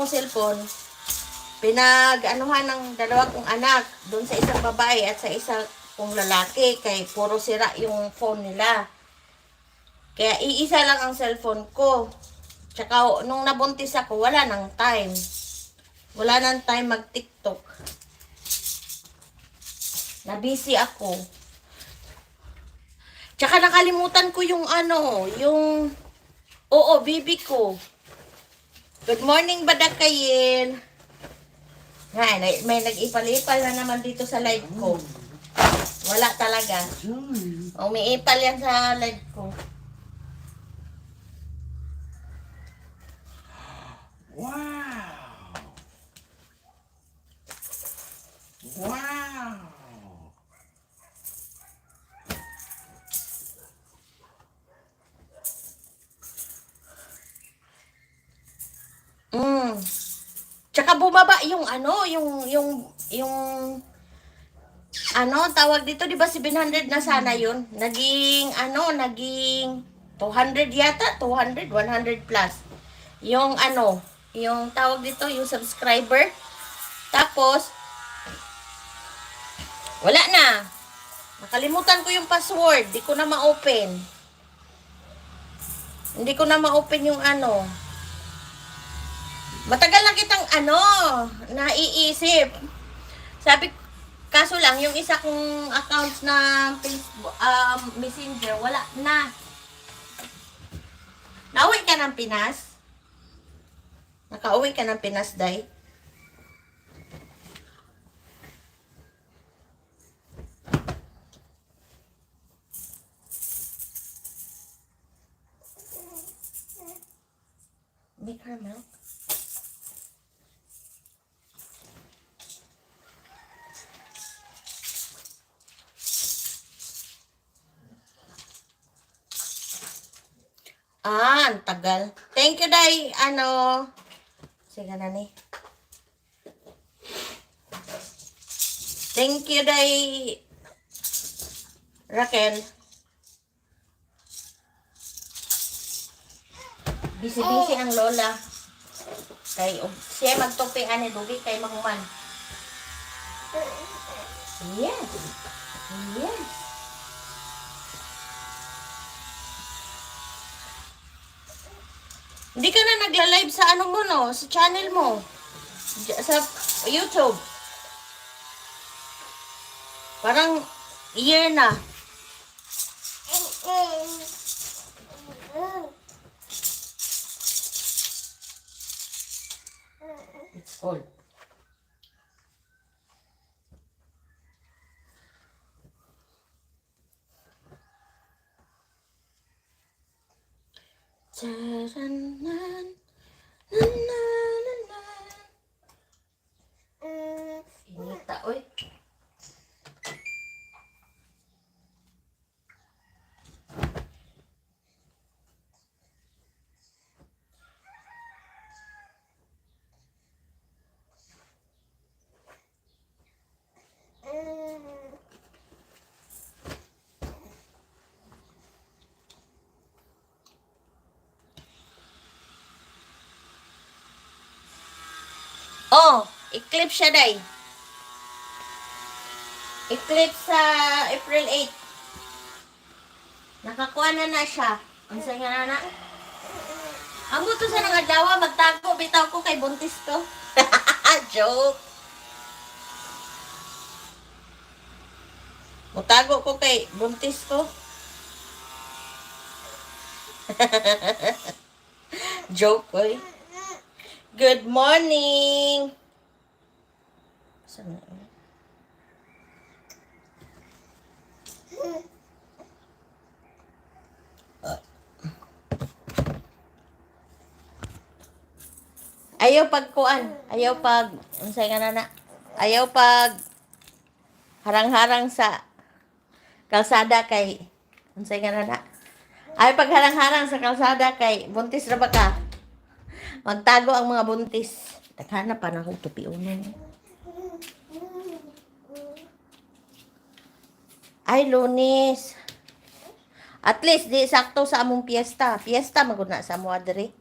cellphone, pinag-anuhan ng dalawa kong anak doon sa isang babae at sa isang kong lalaki kay puro sira yung phone nila. Kaya iisa lang ang cellphone ko. Tsaka nung nabuntis ako, wala nang time. Wala nang time mag-TikTok. Na-busy ako. Tsaka nakalimutan ko yung oo, bibi ko. Good morning, Badakayin. May nag-ipal-ipal na naman dito sa live ko. Wala talaga. Umiipal yan sa live ko. Wow! Wow! Tsaka bumaba yung tawag dito, di ba 700 na sana yun? Naging 200 yata, 200, 100 plus. Yung tawag dito, yung subscriber. Tapos, wala na. Nakalimutan ko yung password. Di ko na ma-open. Hindi ko na ma-open yung Matagal na kitang naiisip. Sabi, kaso lang, yung isa kong accounts na Facebook, Messenger, wala na. Nauwi ka ng Pinas? Nakauwi ka ng Pinas, Day? Make her milk. Ang tagal. Thank you, Day. Sige na ni. Thank you, Day. Raquel. Busy-busy ang lola. Siya magtuping dugi kay Mangman. Yes. Yes. Hindi ka na nagla-live sa sa channel mo. Sa YouTube. Parang year na. It's cold. Inita, oy. Oh, eclipse siya, Day. Eclipse sa April 8. Nakakuha na siya. Ang saya na. Ang buto sa nang adlaw, magtago, bitaw ko kay buntis to. Joke. Mutago ko kay buntis ko. Joke, oy. Good morning. Saan na? Ayaw pagkuan. Ayaw pag unsay nga na. Ayaw pag harang-harang sa kalsada kay unsay nga na. Ayaw pag harang-harang sa kalsada kay buntis ra ba ka? Magtago ang mga buntis. Taghanap pa na akong tupiunan. Ay, Lunes. At least, di sakto sa among piyesta. Piyesta, maguna sa mo adre.